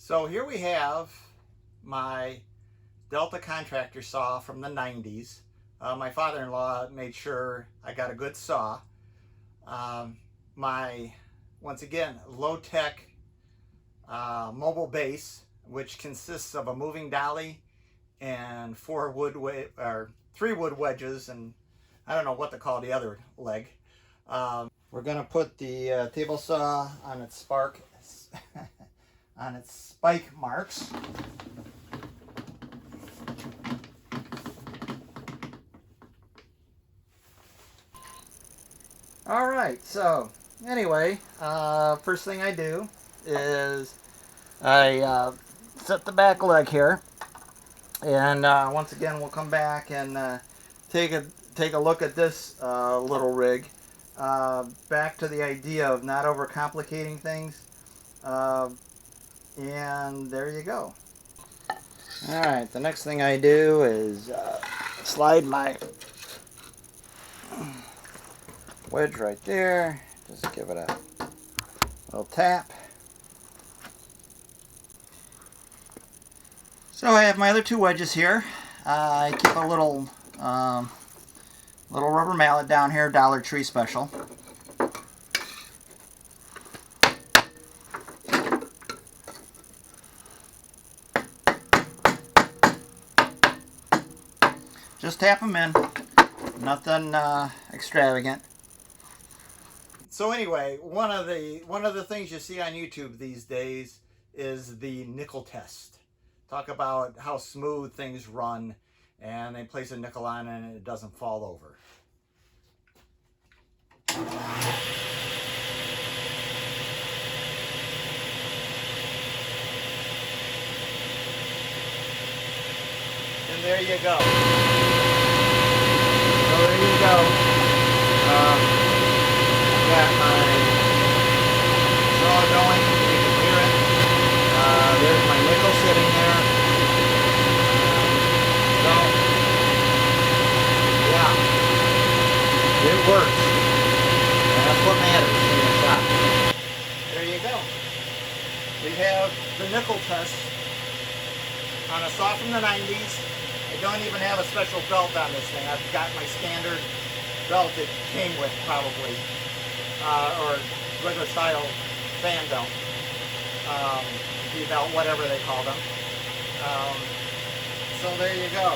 So here we have my Delta contractor saw from the 90s. My father-in-law made sure I got a good saw. My, once again, low-tech mobile base, which consists of a moving dolly and three wood wedges, and I don't know what to call the other leg. We're going to put the table saw on its on its spike marks. All right, so anyway, first thing I do is I set the back leg here, and once again we'll come back and take a look at this little rig. Back to the idea of not overcomplicating things, and there you go. All right, the next thing I do is slide my wedge right there. Just give it a little tap. So I have my other two wedges here. I keep a little rubber mallet down here, Dollar Tree special. Just tap them in, nothing extravagant. So anyway, one of the things you see on YouTube these days is the nickel test. Talk about how smooth things run, and they place a nickel on it and it doesn't fall over. And there you go. So there you go. Got my saw going. You can hear it. There's my nickel sitting there. So, yeah, it works. And that's what matters in the shop. There you go. We have the nickel test on a saw from the 90s. I don't even have a special belt on this thing. I've got my standard belt it came with, probably, or regular style fan belt, V-belt, whatever they call them. So there you go.